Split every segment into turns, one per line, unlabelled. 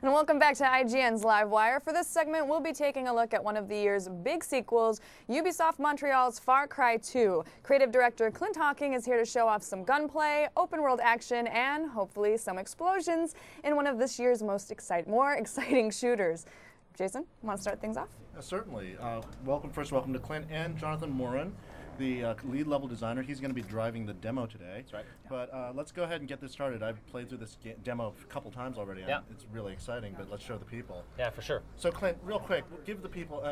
And welcome back to IGN's Live Wire. For this segment, we'll be taking a look at one of the year's big sequels, Ubisoft Montreal's Far Cry 2. Creative director Clint Hocking is here to show off some gunplay, open-world action, and hopefully some explosions in one of this year's more exciting shooters. Jason, want to start things off?
Certainly. Welcome to Clint and Jonathan Morin, the lead level designer. He's going to be driving the demo today.
That's right.
But let's go ahead and get this started. I've played through this demo a couple times already, and it's really exciting, but let's show the people.
Yeah, for sure.
So Clint, real quick, give the people,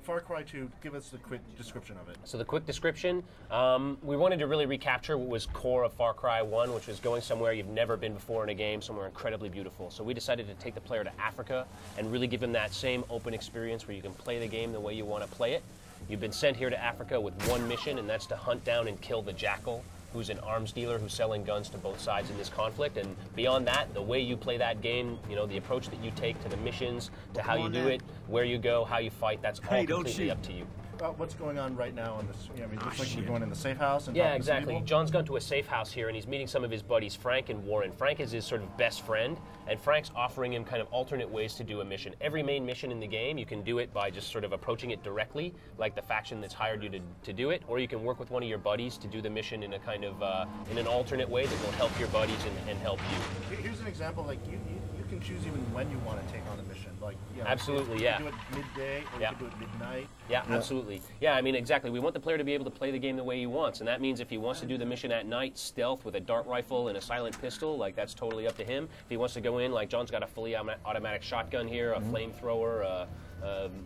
Far Cry 2, give us the quick description of it.
So the quick description, we wanted to really recapture what was core of Far Cry 1, which was going somewhere you've never been before in a game, somewhere incredibly beautiful. So we decided to take the player to Africa and really give him that same open experience where you can play the game the way you want to play it. You've been sent here to Africa with one mission, and that's to hunt down and kill the Jackal, who's an arms dealer who's selling guns to both sides in this conflict. And beyond that, the way you play that game, you know, the approach that you take to the missions, to how you do it, where you go, how you fight, that's all completely up to you.
What's going on right now in this? It looks like you're going in the safe house. And
yeah, exactly. John's gone to a safe house here, and he's meeting some of his buddies, Frank and Warren. Frank is his sort of best friend, and Frank's offering him kind of alternate ways to do a mission. Every main mission in the game, you can do it by just sort of approaching it directly, like the faction that's hired you to do it, or you can work with one of your buddies to do the mission in a kind of in an alternate way that will help your buddies and help you.
Here's an example. Like you can choose even when you want to take on the mission. Like
absolutely,
you can do it midday, or you can do it midnight.
Yeah, absolutely. Yeah, I mean, exactly. We want the player to be able to play the game the way he wants, and that means if he wants to do the mission at night, stealth with a dart rifle and a silent pistol, like that's totally up to him. If he wants to go in, like John's got a fully automatic shotgun here, a flamethrower,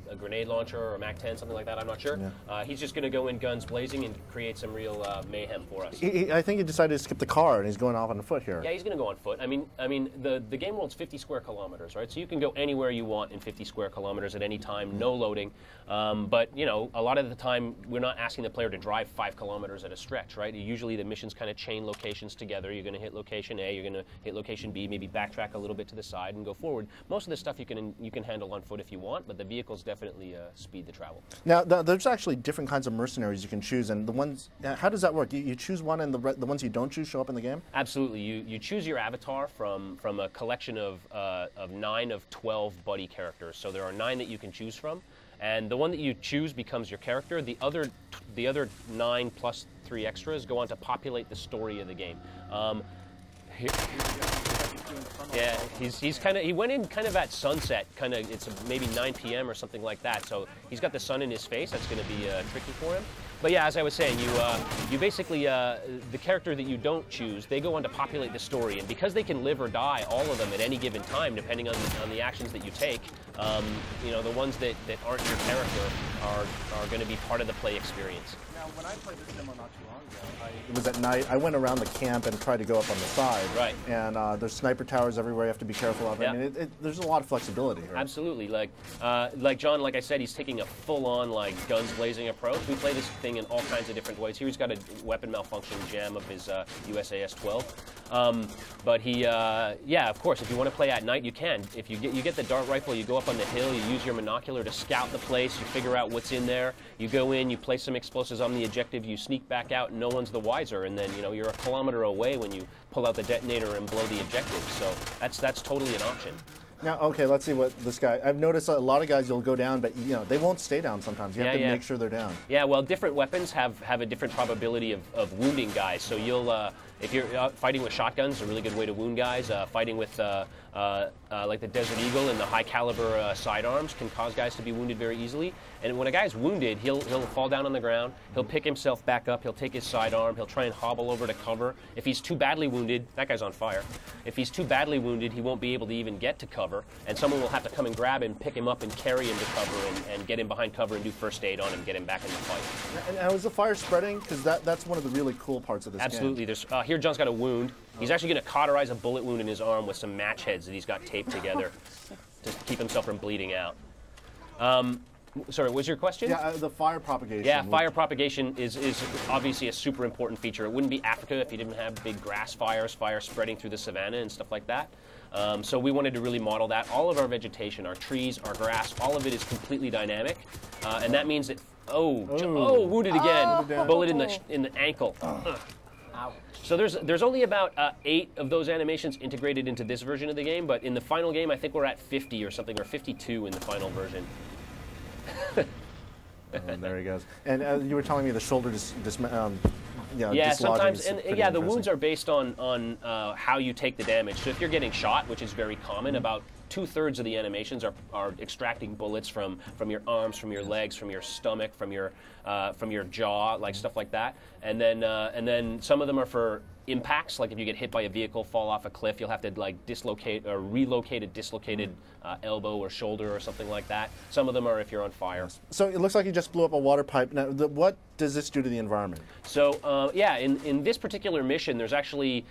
a grenade launcher, or a MAC-10, something like that, I'm not sure. Yeah. He's just going to go in guns blazing and create some real mayhem for us.
I think he decided to skip the car, and he's going off on foot here.
Yeah, he's going to go on foot. I mean, the game world's 50 square kilometers, right? So you can go anywhere you want in 50 square kilometers at any time, no loading. But, you know, a lot of the time, we're not asking the player to drive 5 kilometers at a stretch, right? Usually the missions kind of chain locations together. You're going to hit location A, you're going to hit location B, maybe backtrack a little bit to the side and go forward. Most of the stuff you can handle on foot if you want, but the vehicles definitely speed the travel.
Now, there's actually different kinds of mercenaries you can choose, and the ones, how does that work? You choose one, and the ones you don't choose show up in the game?
Absolutely. You choose your avatar from a collection of 9 of 12 buddy characters. So there are 9 that you can choose from, and the one that you choose becomes your character. The other 9 plus 3 extras go on to populate the story of the game. Yeah, he went in kind of at sunset, it's maybe 9 p.m. or something like that. So he's got the sun in his face. That's going to be tricky for him. But yeah, as I was saying, you basically the character that you don't choose, they go on to populate the story, and because they can live or die, all of them at any given time, depending on the actions that you take, you know, the ones that aren't your character are going to be part of the play experience.
Now, when I played this demo not too long ago, it was at night. I went around the camp and tried to go up on the side.
Right.
And there's sniper towers everywhere. You have to be careful of.
Yeah.
I mean, there's a lot of flexibility here.
Absolutely. Like John, like I said, he's taking a full-on guns blazing approach. We play this thing in all kinds of different ways. Here he's got a weapon malfunction jam of his USAS-12. But he, yeah, of course, if you want to play at night, you can. If you get the dart rifle, you go up on the hill, you use your monocular to scout the place, you figure out what's in there, you go in, you place some explosives on the objective, you sneak back out, and no one's the wiser. And then, you know, you're a kilometer away when you pull out the detonator and blow the objective. So that's totally an option.
Now, okay, let's see what this guy. I've noticed a lot of guys you'll go down, but you know they won't stay down sometimes. You have to make sure they're down.
Yeah, well, different weapons have a different probability of wounding guys. So you'll if you're fighting with shotguns, a really good way to wound guys. Fighting with like the Desert Eagle and the high caliber sidearms can cause guys to be wounded very easily. And when a guy's wounded, he'll fall down on the ground. He'll pick himself back up. He'll take his sidearm. He'll try and hobble over to cover. If he's too badly wounded, that guy's on fire. If he's too badly wounded, he won't be able to even get to cover, and someone will have to come and grab him, pick him up, and carry him to cover, and get him behind cover and do first aid on him, get him back in the fight.
And how is the fire spreading? Because that's one of the really cool parts of this
Absolutely.
game.
There's here John's got a wound. He's actually going to cauterize a bullet wound in his arm with some match heads that he's got taped together to keep himself from bleeding out. Sorry, what was your question?
Yeah, the fire propagation.
Yeah, fire propagation is obviously a super important feature. It wouldn't be Africa if you didn't have big grass fires, fire spreading through the savannah and stuff like that. So we wanted to really model that. All of our vegetation, our trees, our grass, all of it is completely dynamic, and that means that wounded again, bullet in the ankle.
Wow.
So there's only about 8 of those animations integrated into this version of the game, but in the final game, I think we're at 50 or something, or 52 in the final version.
There he goes. And you were telling me the shoulder
Yeah, sometimes, and
pretty
yeah, the
interesting.
wounds are based on how you take the damage. So if you're getting shot, which is very common, about 2/3 of the animations are extracting bullets from your arms, from your legs, from your stomach, from your jaw, like stuff like that. And then some of them are for impacts, like if you get hit by a vehicle, fall off a cliff, you'll have to like dislocate or relocate a dislocated elbow or shoulder or something like that. Some of them are if you're on fire.
So it looks like you just blew up a water pipe. Now, what does this do to the environment?
So yeah, in this particular mission, there's actually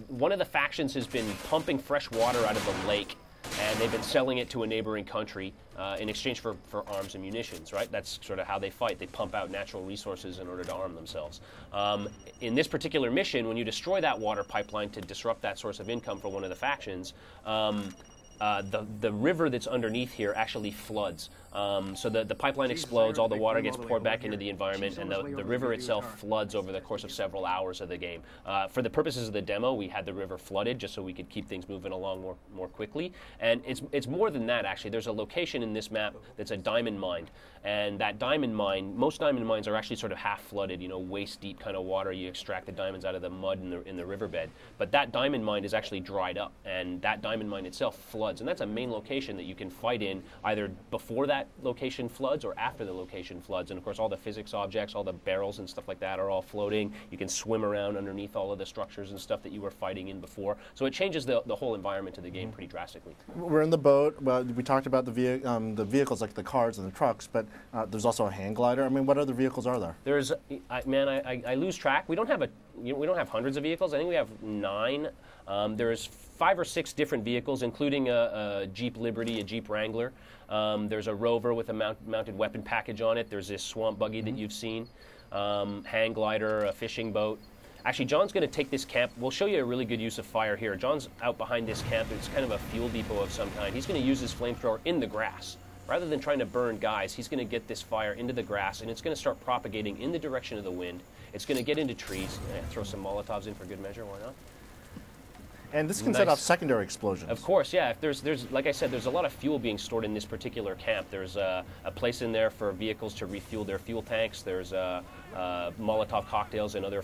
one of the factions has been pumping fresh water out of the lake, and they've been selling it to a neighboring country in exchange for arms and munitions, right? That's sort of how they fight. They pump out natural resources in order to arm themselves. In this particular mission, when you destroy that water pipeline to disrupt that source of income for one of the factions, the river that's underneath here actually floods. So the pipeline explodes, all the water gets poured back into the environment, and the river itself floods over the course of several hours of the game. For the purposes of the demo, we had the river flooded just so we could keep things moving along more quickly. And it's more than that, actually. There's a location in this map that's a diamond mine. And that diamond mine, most diamond mines are actually sort of half flooded, waist deep kind of water. You extract the diamonds out of the mud in the riverbed. But that diamond mine is actually dried up, and that diamond mine itself floods. And that's a main location that you can fight in either before that location floods or after the location floods. And of course, all the physics objects, all the barrels and stuff like that are all floating. You can swim around underneath all of the structures and stuff that you were fighting in before. So it changes the whole environment of the game pretty drastically.
We're in the boat. Well, we talked about the vehicles like the cars and the trucks, but there's also a hand glider. I mean, what other vehicles are there?
There's, I lose track. We don't have hundreds of vehicles. I think we have 9. There's 5 or 6 different vehicles, including a Jeep Liberty, a Jeep Wrangler. There's a Rover with a mounted weapon package on it. There's this swamp buggy that you've seen, hang glider, a fishing boat. Actually, John's going to take this camp. We'll show you a really good use of fire here. John's out behind this camp. It's kind of a fuel depot of some kind. He's going to use his flamethrower in the grass. Rather than trying to burn guys, he's going to get this fire into the grass, and it's going to start propagating in the direction of the wind. It's going to get into trees. Throw some Molotovs in for good measure. Why not?
And this can set off secondary explosions.
Of course, yeah. If there's like I said, there's a lot of fuel being stored in this particular camp. There's a place in there for vehicles to refuel their fuel tanks. There's Molotov cocktails and other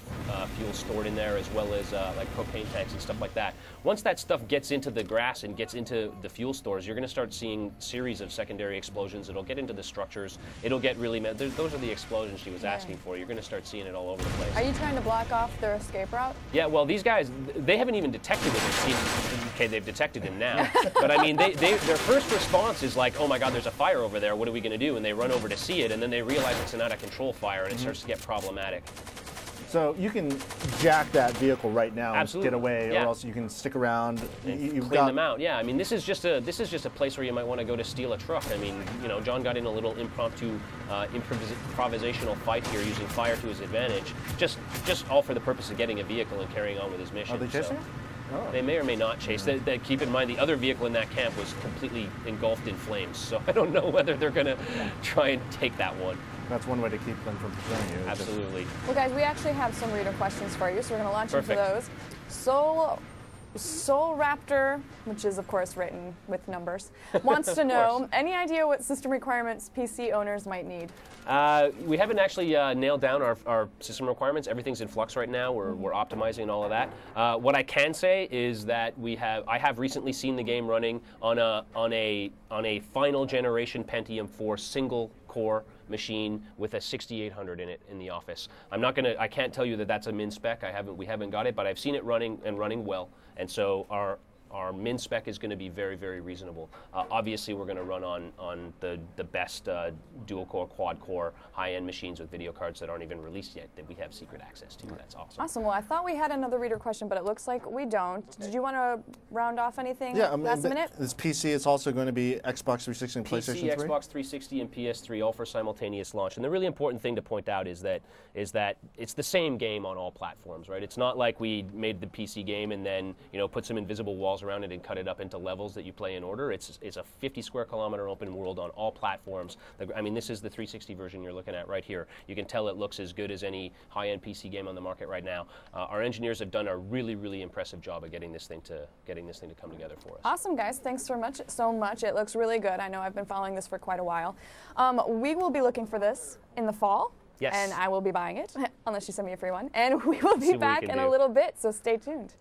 fuel stored in there, as well as like propane tanks and stuff like that. Once that stuff gets into the grass and gets into the fuel stores, you're going to start seeing series of secondary explosions. It'll get into the structures. It'll get really those are the explosions she was asking for. You're going to start seeing it all over the place.
Are you trying to block off their escape route?
Yeah, well, these guys, they haven't even detected it. Okay, they've detected him now. But I mean, their first response is like, oh my God, there's a fire over there. What are we going to do? And they run over to see it, and then they realize it's an out-of-control fire, and it starts to get problematic.
So you can jack that vehicle right now
Absolutely.
and get away,
Yeah.
or else you can stick around.
You've clean them out. Yeah, I mean, this is just a place where you might want to go to steal a truck. I mean, John got in a little impromptu, improvisational fight here using fire to his advantage, just all for the purpose of getting a vehicle and carrying on with his mission.
Are they chasing?
Oh. They may or may not chase. Keep in mind, the other vehicle in that camp was completely engulfed in flames, so I don't know whether they're going to try and take that one.
That's one way to keep them from pursuing you.
Absolutely.
Well, guys, we actually have some reader questions for you, so we're going to launch
Perfect.
into those. Soul Raptor, which is of course written with numbers, wants to know any idea what system requirements PC owners might need?
We haven't actually nailed down our system requirements. Everything's in flux right now. We're optimizing all of that. What I can say is that I have recently seen the game running on a final generation Pentium 4 single core machine with a 6800 in it in the office. I can't tell you that that's a min spec. We haven't got it, but I've seen it running well. And so our min spec is going to be very, very reasonable. Obviously, we're going to run on the best dual core, quad core, high-end machines with video cards that aren't even released yet that we have secret access to. That's awesome.
Awesome. Well, I thought we had another reader question, but it looks like we don't. Did you want to round off anything last minute?
This PC is also going to be Xbox 360 and PlayStation 3?
Xbox 360 and PS3 all for simultaneous launch. And the really important thing to point out is that it's the same game on all platforms, right? It's not like we made the PC game and then put some invisible walls tiles around it and cut it up into levels that you play in order. It's a 50 square kilometer open world on all platforms. I mean, this is the 360 version you're looking at right here. You can tell it looks as good as any high-end PC game on the market right now. Our engineers have done a really, really impressive job of getting this thing to come together for us.
Awesome, guys. Thanks so much. It looks really good. I know I've been following this for quite a while. We will be looking for this in the fall.
Yes.
And I will be buying it, unless you send me a free one. And we will be back in a little bit, so stay tuned.